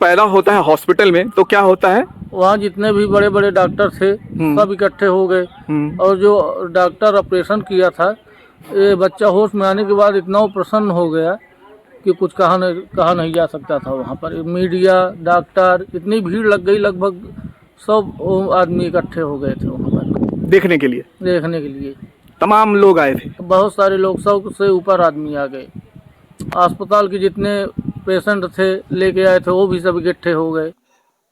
पैदा होता है हॉस्पिटल में तो क्या होता है? वहाँ जितने भी बड़े बड़े डॉक्टर थे सब इकट्ठे हो गए और जो डॉक्टर ऑपरेशन किया था, ये बच्चा होश में आने के बाद इतना वो प्रसन्न हो गया कि कुछ कहा नहीं जा सकता था। वहाँ पर मीडिया, डॉक्टर, इतनी भीड़ लग गई, लगभग सब आदमी इकट्ठे हो गए थे वहाँ पर देखने के लिए। तमाम लोग आए थे। बहुत सारे लोग, 100 से ऊपर आदमी आ गए। अस्पताल के जितने पेशेंट थे लेके आए थे वो भी सब इकट्ठे हो गए।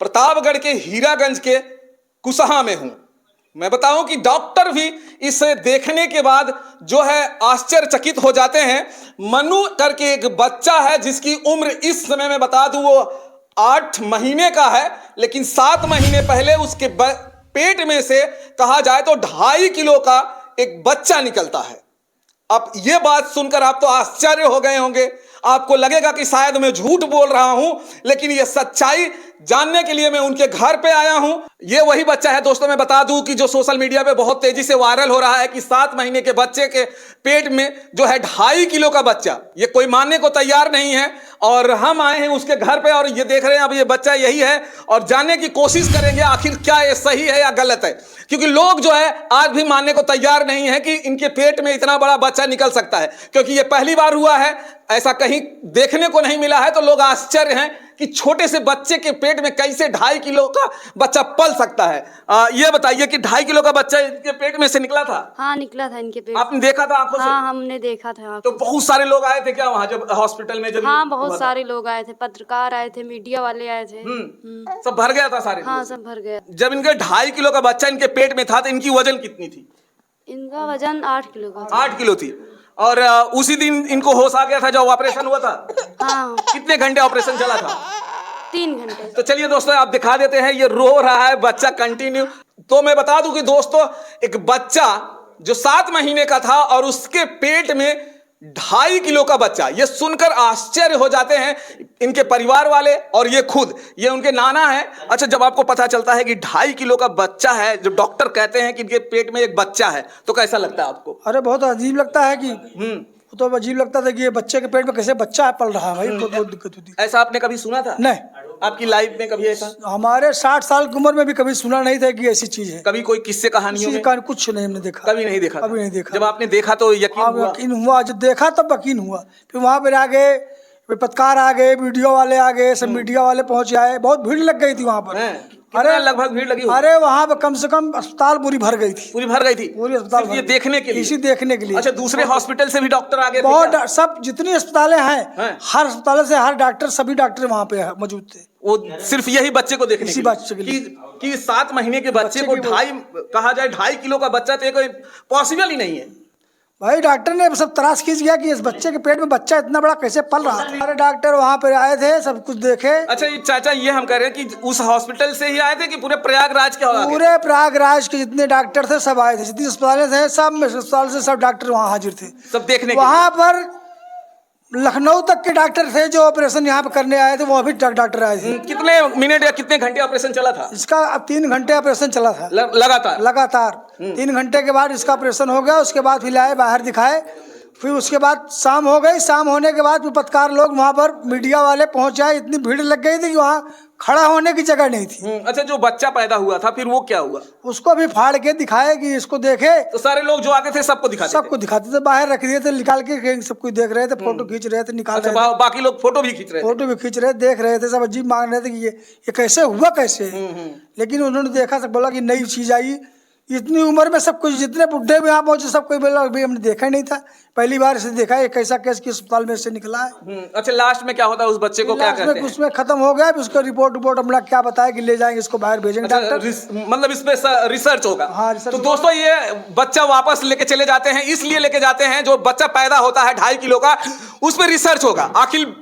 प्रतापगढ़ के हीरागंज के कुसहा में हूं। मैं बताऊं कि डॉक्टर भी इसे देखने के बाद जो है आश्चर्यचकित हो जाते हैं। मनु करके एक बच्चा है जिसकी उम्र इस समय में बता दूं वो 8 महीने का है, लेकिन 7 महीने पहले उसके पेट में से कहा जाए तो 2.5 किलो का एक बच्चा निकलता है। अब ये बात सुनकर आप तो आश्चर्य हो गए होंगे, आपको लगेगा कि शायद मैं झूठ बोल रहा हूं, लेकिन ये सच्चाई जानने के लिए मैं उनके घर पे आया हूं। ये वही बच्चा है दोस्तों, मैं बता दूं कि जो सोशल मीडिया पे बहुत तेजी से वायरल हो रहा है कि 7 महीने के बच्चे के पेट में जो है 2.5 किलो का बच्चा, ये कोई मानने को तैयार नहीं है। और हम आए हैं उसके घर पे और ये देख रहे हैं अब ये बच्चा यही है और जानने की कोशिश करेंगे आखिर क्या ये सही है या गलत है, क्योंकि लोग जो है आज भी मानने को तैयार नहीं है कि इनके पेट में इतना बड़ा बच्चा निकल सकता है, क्योंकि ये पहली बार हुआ है, ऐसा कहीं देखने को नहीं मिला है। तो लोग आश्चर्य हैं कि छोटे से बच्चे के पेट में कैसे 2.5 किलो का बच्चा पल सकता है। ये बताइए कि 2.5 किलो का बच्चा इनके पेट में से निकला था? हाँ, निकला था इनके पेट। आपने देखा था आंखों से? हाँ, हमने देखा था। तो बहुत सारे लोग आए थे क्या वहाँ जब हॉस्पिटल में? जब हाँ, बहुत सारे लोग आए थे, पत्रकार आए थे, मीडिया वाले आए थे। सब भर गया था सारे? हाँ, सब भर गया। जब इनके 2.5 किलो का बच्चा इनके पेट में था तो इनकी वजन कितनी थी? इनका वजन 8 किलो का था। 8 किलो थी। और उसी दिन इनको होश आ गया था जब ऑपरेशन हुआ था? हाँ। कितने घंटे ऑपरेशन चला था? 3 घंटे। तो चलिए दोस्तों आप दिखा देते हैं, ये रो रहा है बच्चा कंटिन्यू। तो मैं बता दूं कि दोस्तों एक बच्चा जो 7 महीने का था और उसके पेट में 2.5 किलो का बच्चा, ये सुनकर आश्चर्य हो जाते हैं इनके परिवार वाले और ये खुद, ये उनके नाना है। अच्छा, जब आपको पता चलता है कि 2.5 किलो का बच्चा है, जब डॉक्टर कहते हैं कि इनके पेट में एक बच्चा है, तो कैसा लगता है आपको? अरे बहुत अजीब लगता है कि तो अजीब लगता था कि ये बच्चे के पेट में कैसे बच्चा पल रहा है भाई। बहुत दिक्कत होती। ऐसा आपने कभी सुना था? नहीं। आपकी लाइफ में कभी ऐसा? हमारे 60 साल की उम्र में भी कभी सुना नहीं था कि ऐसी चीज है। कभी कोई किस्से कहानियों में? कुछ नहीं हमने देखा। कभी नहीं देखा? कभी नहीं देखा। जब आपने देखा तो यकीन हुआ? जब देखा तब यकीन हुआ। फिर वहाँ पर आ गए पत्रकार, आ गए वीडियो वाले, आ गए सब मीडिया वाले पहुंच आए, बहुत भीड़ लग गई थी वहाँ पर। अरे लगभग भीड़ लगी? अरे वहाँ पर कम से कम अस्पताल पूरी भर गई थी। पूरी भर गई थी? पूरी अस्पताल ये देखने के लिए? इसी देखने के लिए। अच्छा, दूसरे हॉस्पिटल से भी डॉक्टर आ गए? बहुत, सब जितनी अस्पतालें हैं हर अस्पताल से हर डॉक्टर, सभी डॉक्टर वहाँ पे मौजूद थे। वो सिर्फ यही बच्चे को देखने इसी बच्चे के लिए कि 7 महीने के बच्चे को 2.5 किलो का बच्चा, तो कोई पॉसिबल ही नहीं है भाई। डॉक्टर ने सब तलाश खींच गया कि इस बच्चे के पेट में बच्चा इतना बड़ा कैसे पल रहा है। सारे डॉक्टर वहाँ पे आए थे, सब कुछ देखे। अच्छा चाचा, ये हम कह रहे हैं कि उस हॉस्पिटल से ही आए थे कि पूरे प्रयागराज के? पूरे प्रयागराज के जितने डॉक्टर थे सब आए थे, जितनी अस्पताल थे सब अस्पताल से सब डॉक्टर वहाँ हाजिर थे, सब देखने। वहाँ पर लखनऊ तक के डॉक्टर थे जो ऑपरेशन यहाँ पे करने आए थे, वो भी डॉक्टर आए थे। कितने मिनट या कितने घंटे ऑपरेशन चला था इसका? अब 3 घंटे ऑपरेशन चला था लगातार 3 घंटे के बाद इसका ऑपरेशन हो गया। उसके बाद फिर लाए बाहर दिखाए, फिर उसके बाद शाम हो गई। शाम होने के बाद पत्रकार लोग वहाँ पर, मीडिया वाले पहुँच जाए, इतनी भीड़ लग गई थी कि वहाँ खड़ा होने की जगह नहीं थी। अच्छा, जो बच्चा पैदा हुआ था फिर वो क्या हुआ? उसको भी फाड़ के दिखाए कि इसको देखे। तो सारे लोग जो आते थे सबको दिखाते थे, बाहर रख दिए थे निकाल के, सब कुछ देख रहे थे, फोटो खींच रहे थे, निकाल रहे थे। बाकी लोग फोटो भी खींच रहे थे, देख रहे थे, सब अजीब मांग रहे थे कि ये कैसे हुआ, कैसे। लेकिन उन्होंने देखा, सब बोला कि नई चीज आई। इतनी उम्र में सब कुछ, जितने बुढ़े में यहाँ पहुंचे सब कोई बोला भाई हमने देखा ही नहीं था, पहली बार इसे देखा है, कैसा केस की अस्पताल में से निकला है। अच्छा, लास्ट में क्या होता है उस बच्चे को? क्या कहते हैं? उसमें खत्म हो गया, उसका रिपोर्ट अपना क्या बताया कि ले जाएंगे इसको बाहर भेजेंगे डॉक्टर। मतलब इसमें रिसर्च होगा? हाँ, रिसर्च। तो दोस्तों ये बच्चा वापस लेके चले जाते हैं, इसलिए लेके जाते हैं जो बच्चा पैदा होता है 2.5 किलो का, उस पर रिसर्च होगा। आखिर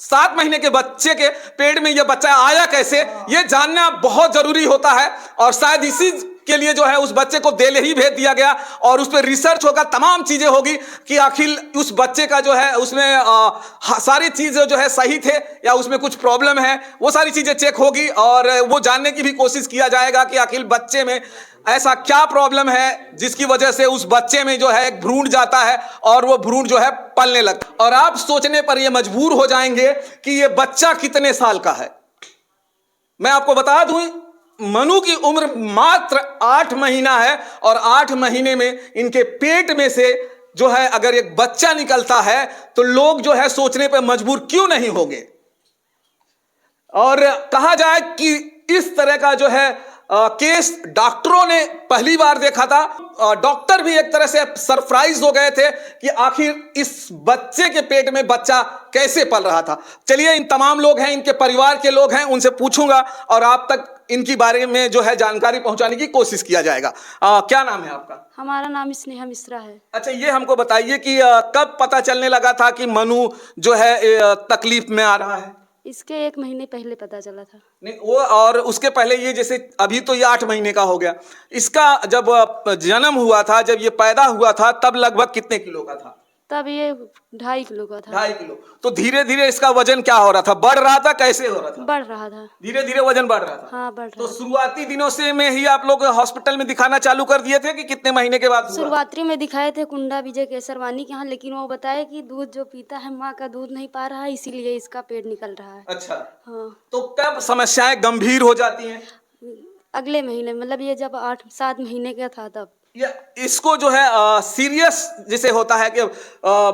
7 महीने के बच्चे के पेट में यह बच्चा आया कैसे, ये जानना बहुत जरूरी होता है। और शायद इसी के लिए जो है उस बच्चे को दिल्ली ही भेज दिया गया और उस पर रिसर्च होगा, तमाम चीजें होगी कि आखिर उस बच्चे का जो है उसमें सारी चीजें जो है सही थे या उसमें कुछ प्रॉब्लम है, वो सारी चीजें चेक होगी और वो जानने की भी कोशिश किया जाएगा कि आखिर बच्चे में ऐसा क्या प्रॉब्लम है जिसकी वजह से उस बच्चे में जो है एक भ्रूण जाता है और वो भ्रूण जो है पलने लगता है। और आप सोचने पर ये मजबूर हो जाएंगे कि ये बच्चा कितने साल का है। मैं आपको बता दूं, मनु की उम्र मात्र 8 महीना है और 8 महीने में इनके पेट में से जो है अगर एक बच्चा निकलता है तो लोग जो है सोचने पर मजबूर क्यों नहीं होंगे। और कहा जाए कि इस तरह का जो है केस डॉक्टरों ने पहली बार देखा था। डॉक्टर भी एक तरह से सरप्राइज हो गए थे कि आखिर इस बच्चे के पेट में बच्चा कैसे पल रहा था। चलिए, इन तमाम लोग हैं, इनके परिवार के लोग हैं, उनसे पूछूंगा और आप तक इनकी बारे में जो है जानकारी पहुंचाने की कोशिश किया जाएगा। क्या नाम है आपका? हमारा नाम स्नेहा मिश्रा है। अच्छा, ये हमको बताइए कि कब पता चलने लगा था कि मनु जो है तकलीफ में आ रहा है? इसके 1 महीने पहले पता चला था। नहीं, वो और उसके पहले ये जैसे अभी तो ये 8 महीने का हो गया, इसका जब जन्म हुआ था, जब ये पैदा हुआ था, तब लगभग कितने किलो का था? तब ये 2.5 किलो का था। 2.5 किलो। तो धीरे धीरे इसका वजन क्या हो रहा था? बढ़ रहा था? कैसे हो रहा था? बढ़ रहा था। धीरे धीरे वजन बढ़ रहा था। हाँ, बढ़ रहा तो था। शुरुआती दिनों से में ही आप लोग हॉस्पिटल में दिखाना चालू कर दिए थे कि कितने महीने के बाद हुआ? शुरुआती में दिखाए थे कुंडा विजय केसरवानी के यहाँ, लेकिन वो बताए कि दूध जो पीता है माँ का दूध नहीं पा रहा है, इसीलिए इसका पेट निकल रहा है। अच्छा। हाँ। तो कब समस्याएं गंभीर हो जाती हैं? अगले महीने, मतलब ये जब 8-7 महीने का था तब। या इसको जो है सीरियस जैसे होता है कि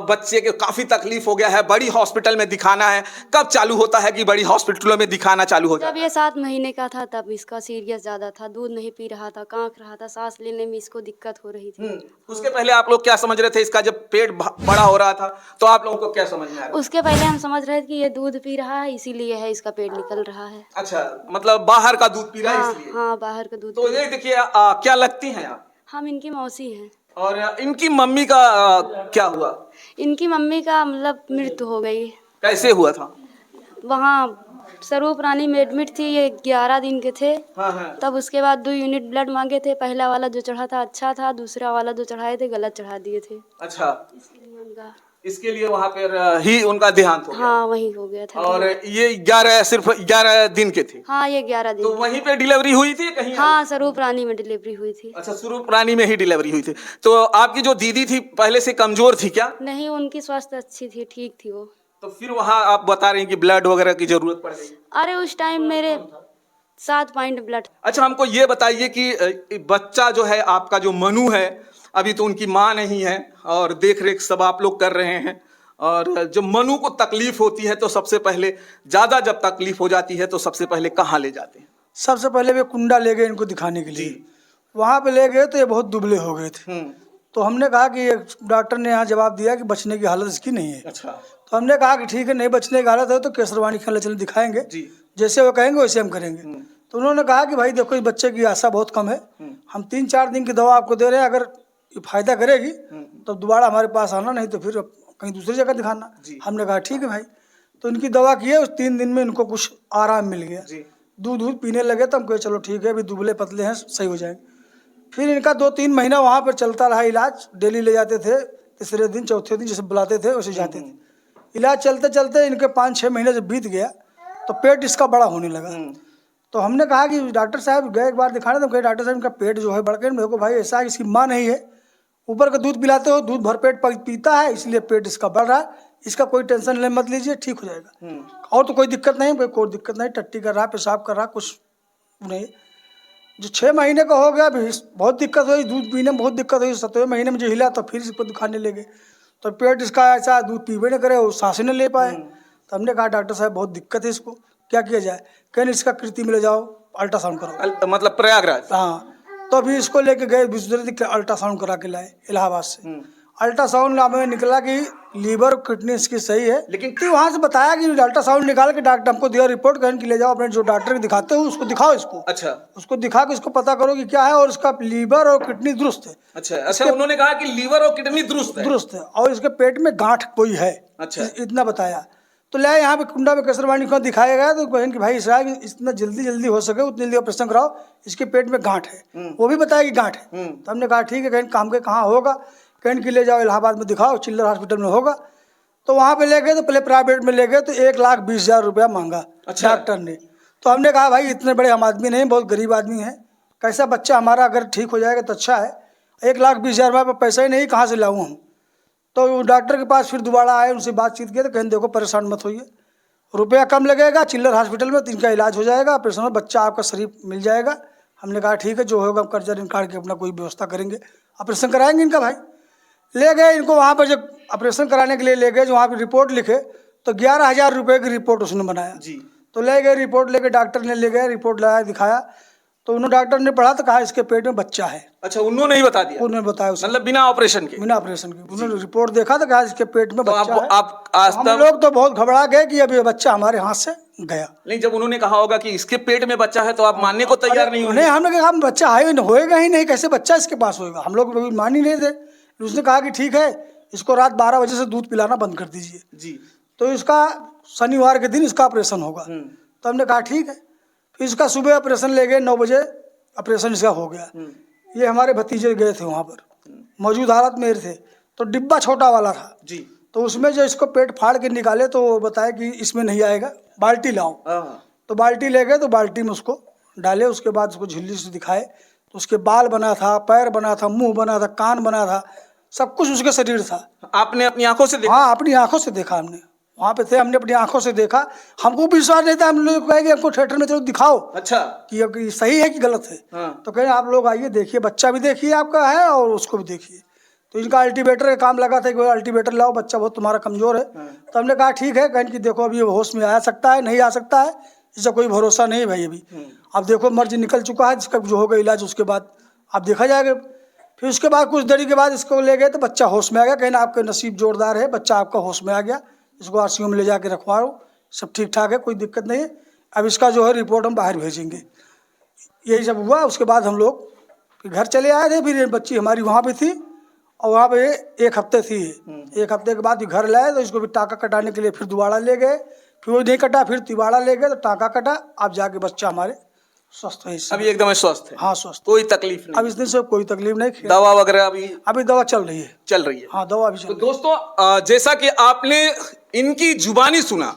बच्चे के काफी तकलीफ हो गया है, बड़ी हॉस्पिटल में दिखाना है, कब चालू होता है कि बड़ी हॉस्पिटलों में दिखाना चालू हो जाता जब ये 7 महीने का था तब इसका सीरियस ज्यादा था, दूध नहीं पी रहा था, कांख रहा था, सांस लेने में इसको दिक्कत हो रही थी। उसके पहले आप लोग क्या समझ रहे थे? इसका जब पेट बड़ा हो रहा था तो आप लोगों को क्या समझ में आ रहा? उसके पहले हम समझ रहे थे कि ये दूध पी रहा है इसीलिए है इसका पेट निकल रहा है। अच्छा, मतलब बाहर का दूध पी रहा है इसलिए? हाँ, बाहर का दूध। तो ये देखिए, क्या लगती हैं आप? हम इनकी मौसी हैं। और इनकी मम्मी का क्या हुआ? इनकी मम्मी का मतलब मृत्यु हो गई। कैसे हुआ था? वहाँ स्वरूप रानी में एडमिट थी, ये 11 दिन के थे। हाँ। तब उसके बाद 2 यूनिट ब्लड मांगे थे, पहला वाला जो चढ़ा था अच्छा था, दूसरा वाला जो चढ़ाए थे गलत चढ़ा दिए थे। अच्छा, इसके लिए वहाँ पर ही उनका देहांत हो गया। हाँ, वहीं हो गया था। और ये 11 सिर्फ 11 दिन के थे? हाँ, ये 11 दिन। तो वहीं पे डिलीवरी हुई थी कहीं? हाँ, स्वरूप रानी में डिलीवरी हुई थी। अच्छा, स्वरूप रानी में ही डिलीवरी हुई थी। तो आपकी जो दीदी थी पहले से कमजोर थी क्या? नहीं, उनकी स्वास्थ्य अच्छी थी, ठीक थी वो। तो फिर वहाँ आप बता रही हैं कि ब्लड वगैरह की जरूरत पड़ गई? अरे उस टाइम मेरे 7 पॉइंट ब्लड। अच्छा, हमको ये बताइए कि बच्चा जो है आपका जो मनु है, अभी तो उनकी माँ नहीं है और देख रेख सब आप लोग कर रहे हैं, और जब मनु को तकलीफ होती है तो सबसे पहले जब तकलीफ हो जाती है तो सबसे पहले कहाँ ले जाते हैं? सबसे पहले वे कुंडा ले गए इनको दिखाने के लिए। वहाँ पे ले गए तो ये बहुत दुबले हो गए थे। तो हमने कहा कि डॉक्टर ने यहाँ जवाब दिया कि बचने की हालत इसकी नहीं है। अच्छा। तो हमने कहा कि ठीक है, नहीं बचने की हालत है तो केसरवानी खाने चले दिखाएंगे, जैसे वो कहेंगे वैसे हम करेंगे। तो उन्होंने कहा कि भाई देखो, इस बच्चे की आशा बहुत कम है, हम 3-4 दिन की दवा आपको दे रहे हैं, अगर ये फायदा करेगी तो दोबारा हमारे पास आना, नहीं तो फिर कहीं दूसरी जगह दिखाना। हमने कहा ठीक है भाई। तो इनकी दवा की है, उस 3 दिन में इनको कुछ आराम मिल गया, दूध पीने लगे। तो हम कहे चलो ठीक है, अभी दुबले पतले हैं, सही हो जाएंगे। फिर इनका 2-3 महीना वहाँ पर चलता रहा इलाज। डेली ले जाते थे, तीसरे दिन चौथे दिन जैसे बुलाते थे वैसे जाते थे। इलाज चलते चलते इनके 5-6 महीने जब बीत गया तो पेट इसका बड़ा होने लगा। तो हमने कहा कि डॉक्टर साहब गए एक बार दिखाने, तो कहे डॉक्टर साहब इनका पेट जो है बढ़ गया। मेरे को भाई ऐसा है, इसकी माँ नहीं है, ऊपर का दूध पिलाते हो, दूध भर पेट पीता है, इसलिए पेट इसका बढ़ रहा है, इसका कोई टेंशन ले मत लीजिए, ठीक हो जाएगा। और तो कोई दिक्कत नहीं, कोई दिक्कत नहीं, टट्टी कर रहा, पेशाब कर रहा, कुछ नहीं। जो 6 महीने का हो गया अभी बहुत दिक्कत हुई, दूध पीने में बहुत दिक्कत हुई। 7वें महीने में जो हिला तो फिर इसको दिखाने लगे, तो पेट इसका ऐसा दूध पीबे न करे, वो सांसें न ले पाए। तो हमने कहा डॉक्टर साहब बहुत दिक्कत है इसको, क्या किया जाए? कहीं इसका कृति में ले जाओ, अल्ट्रासाउंड करो। मतलब प्रयागराज? हाँ। तो अभी इसको लेके गए, अल्ट्रासाउंड करा के लाए इलाहाबाद से। अल्ट्रासाउंड में निकला कि लीवर किडनी इसकी सही है, लेकिन वहाँ से बताया कि अल्ट्रासाउंड निकाल के डॉक्टर हमको दिया रिपोर्ट, कहीं कि ले जाओ अपने जो डॉक्टर को दिखाते हो उसको दिखाओ इसको। अच्छा। उसको दिखा के इसको पता करो कि क्या है, और इसका लीवर और किडनी दुरुस्त है। अच्छा, उन्होंने कहा कि लीवर और किडनी दुरुस्त है और इसके पेट में गांठ कोई है। अच्छा, इतना बताया। तो ले यहाँ पे कुंडा में केसरवानी को दिखाया गया, तो बहन कि भाई इतना जल्दी हो सके उतनी जल्दी ऑपरेशन कराओ, इसके पेट में गांठ है, वो भी बताया कि गांठ है। तो हमने कहा ठीक है, कहीं काम के कहाँ होगा, कहीं के ले जाओ इलाहाबाद में दिखाओ, चिल्लर हॉस्पिटल में होगा। तो वहाँ पे ले गए, तो पहले प्राइवेट में ले गए तो 1,20,000 रुपया मांगा डॉक्टर ने। तो हमने कहा भाई इतने बड़े हम आदमी नहीं, बहुत गरीब आदमी है, कैसा बच्चा हमारा अगर ठीक हो जाएगा तो अच्छा है, 1,20,000 रुपये पैसा ही नहीं, कहाँ से लाऊँ हम। तो डॉक्टर के पास फिर दोबारा आए, उनसे बातचीत किया, तो कहें देखो परेशान मत होइए, रुपया कम लगेगा, चिल्लर हॉस्पिटल में तो इनका इलाज हो जाएगा, ऑपरेशन में बच्चा आपका शरीफ मिल जाएगा। हमने कहा ठीक है, जो होगा हम कर्जा निकाल के अपना कोई व्यवस्था करेंगे, ऑपरेशन कराएंगे इनका। भाई ले गए इनको वहाँ पर, जब ऑपरेशन कराने के लिए ले गए, जो वहाँ पर रिपोर्ट लिखे तो 11,000 रुपये की रिपोर्ट उसने बनाया जी। तो ले गए, रिपोर्ट लेके डॉक्टर ने ले गए, रिपोर्ट लाया, दिखाया, तो उन्होंने डॉक्टर ने पढ़ा तो कहा इसके पेट में बच्चा है। अच्छा, उन्होंने ही बता दिया? उन्होंने बताया, मतलब बिना ऑपरेशन के? बिना ऑपरेशन के। उन्होंने रिपोर्ट देखा तो कहा इसके पेट में बच्चा है। आप आज हम लोग तो बहुत घबरा गए कि अब ये बच्चा हमारे हाथ से गया। नहीं, जब उन्होंने कहा होगा कि इसके पेट में बच्चा है तो आप मानने को तैयार नहीं हुए? नहीं, हमने कहा बच्चा होएगा ही नहीं, कैसे बच्चा इसके पास होएगा, हम लोग मान ही नहीं थे। उसने कहा कि ठीक है, इसको रात 12 बजे से दूध पिलाना बंद कर दीजिए जी, तो इसका शनिवार के दिन इसका ऑपरेशन होगा। तो हमने कहा ठीक है। फिर इसका सुबह ऑपरेशन ले गए, 9 बजे ऑपरेशन इसका हो गया। ये हमारे भतीजे गए थे वहाँ पर, मौजूद हालत में थे, तो डिब्बा छोटा वाला था जी, तो उसमें जो इसको पेट फाड़ के निकाले तो वो बताया कि इसमें नहीं आएगा, बाल्टी लाओ। तो बाल्टी ले गए, तो बाल्टी में उसको डाले, उसके बाद उसको झिल्ली से दिखाए तो उसके बाल बना था, पैर बना था, मुंह बना था, कान बना था, सब कुछ उसके शरीर था। आपने अपनी आंखों से देखा? हाँ, अपनी आंखों से देखा, हमने वहाँ पे थे, हमने अपनी आंखों से देखा। हमको भी विश्वास नहीं था, हम लोग कहे कि हमको थिएटर में चलो दिखाओ, अच्छा कि सही है कि गलत है। तो कहे आप लोग आइए, देखिए, बच्चा भी देखिए आपका है और उसको भी देखिए। तो इनका अल्टीमेटर का काम लगा था कि अल्टीमेटर लाओ, बच्चा बहुत तुम्हारा कमजोर है। तो हमने कहा ठीक है, कहें कि देखो अभी होश में आ सकता है, नहीं आ सकता है, इसका कोई भरोसा नहीं भाई। अभी अब देखो मर्ज निकल चुका है, जिसका जो होगा इलाज उसके बाद आप देखा जाएगा। फिर उसके बाद कुछ देरी के बाद इसको ले गए तो बच्चा होश में आ गया। कहना आपका नसीब जोरदार है, बच्चा आपका होश में आ गया, इसको आरसीयू में ले जाके रखवाओ, सब ठीक ठाक है, कोई दिक्कत नहीं है। अब इसका जो है रिपोर्ट हम बाहर भेजेंगे। यही सब हुआ। उसके बाद हम लोग घर चले आए थे। फिर बच्ची हमारी वहाँ पे थी और वहाँ पे 1 हफ्ते थी। 1 हफ्ते के बाद घर लाए तो इसको भी टाँका कटाने के लिए फिर दोबारा ले गए। फिर वो नहीं कटा, फिर तिबाड़ा ले गए तो टाँका कटा। अब जाके बच्चा हमारे स्वस्थ है, अभी एकदम स्वस्थ है? हाँ, स्वस्थ, कोई तकलीफ नहीं? अब इस दिन से कोई तकलीफ नहीं। दवा वगैरह अभी दवा चल रही है? हाँ, दवा भी चल रही है। तो दोस्तों, जैसा कि आपने इनकी जुबानी सुना,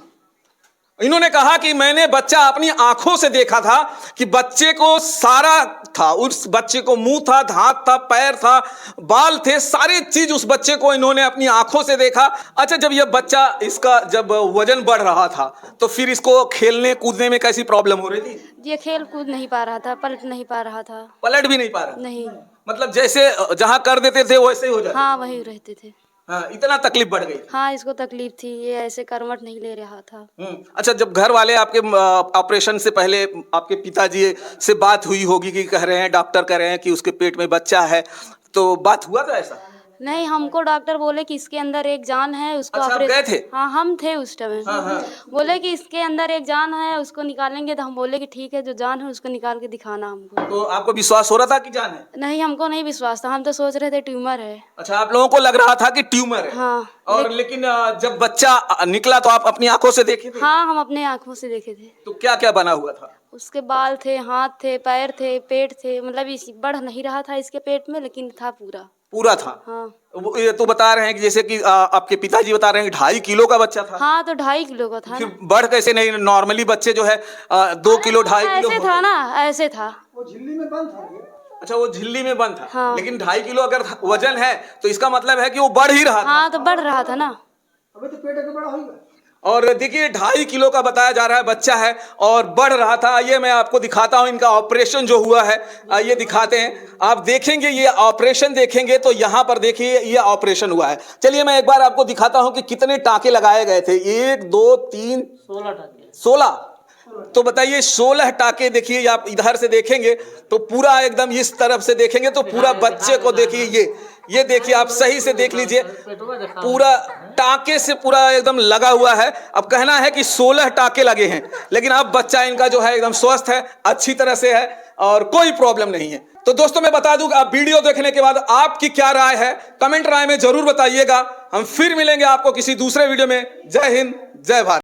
इन्होंने कहा कि मैंने बच्चा अपनी आंखों से देखा था कि बच्चे को सारा था, उस बच्चे को मुंह था, हाथ था, पैर था, बाल थे, सारी चीज उस बच्चे को इन्होंने अपनी आंखों से देखा। अच्छा, जब यह बच्चा, इसका जब वजन बढ़ रहा था तो फिर इसको खेलने कूदने में कैसी प्रॉब्लम हो रही थी? ये खेल कूद नहीं पा रहा था, पलट नहीं पा रहा था। पलट भी नहीं पा रहा? नहीं, मतलब जैसे जहाँ कर देते थे वैसे ही हो जाता? हाँ, वही रहते थे। हाँ, इतना तकलीफ बढ़ गई? हाँ, इसको तकलीफ थी, ये ऐसे करवट नहीं ले रहा था। अच्छा, जब घर वाले आपके ऑपरेशन से पहले आपके पिताजी से बात हुई होगी कि कह रहे हैं, डॉक्टर कह रहे हैं कि उसके पेट में बच्चा है, तो बात हुआ था ऐसा? नहीं, हमको डॉक्टर बोले कि इसके अंदर एक जान है, उसको अच्छा, आप गए थे? हाँ, हम थे उस टाइम। हाँ। बोले कि इसके अंदर एक जान है, उसको निकालेंगे। तो हम बोले कि ठीक है, जो जान है उसको निकाल के दिखाना हमको। तो आपको विश्वास हो रहा था कि जान है? नहीं, हमको नहीं विश्वास था, हम तो सोच रहे थे ट्यूमर है। अच्छा, आप लोगों को लग रहा था कि ट्यूमर है? हाँ। और लेकिन जब बच्चा निकला तो आप अपनी आंखों से देखे थे? हाँ, हम अपने आँखों से देखे थे। तो क्या क्या बना हुआ था? उसके बाल थे, हाथ थे, पैर थे, पेट थे, मतलब बढ़ नहीं रहा था इसके पेट में, लेकिन था पूरा था। हाँ। ये तो बता रहे हैं कि जैसे कि आपके पिताजी बता रहे हैं कि 2.5 किलो का बच्चा था? हाँ, तो 2.5 किलो का था। फिर बढ़ कैसे नहीं? नॉर्मली बच्चे जो है 2 किलो 2.5 किलो ऐसे था ना, ऐसे था। वो झिल्ली में बंद था। अच्छा, वो झिल्ली में बंद था। हाँ। लेकिन 2.5 किलो अगर वजन है तो इसका मतलब है कि वो बढ़ ही रहा था। हाँ, तो बढ़ रहा था ना। अबे तो पेट के बड़ा होगा। और देखिए 2.5 किलो का बताया जा रहा है बच्चा है और बढ़ रहा था। आइए मैं आपको दिखाता हूं इनका ऑपरेशन जो हुआ है, आइए दिखाते हैं। आप देखेंगे ये ऑपरेशन देखेंगे तो यहाँ पर देखिए ये ऑपरेशन हुआ है। चलिए मैं एक बार आपको दिखाता हूं कि कितने टाँके लगाए गए थे। 1 2 3 16 टाँके। 16। तो बताइए 16 टाँके। देखिए आप इधर से देखेंगे तो पूरा एकदम इस तरफ से देखेंगे तो पूरा बच्चे को देखिए, ये देखिए, आप सही से देख लीजिए, पूरा टाँके से पूरा एकदम लगा हुआ है। अब कहना है कि 16 टाँके लगे हैं, लेकिन अब बच्चा इनका जो है एकदम स्वस्थ है, अच्छी तरह से है और कोई प्रॉब्लम नहीं है। तो दोस्तों मैं बता दूं, आप वीडियो देखने के बाद आपकी क्या राय है कमेंट राय में जरूर बताइएगा। हम फिर मिलेंगे आपको किसी दूसरे वीडियो में। जय हिंद, जय भारत।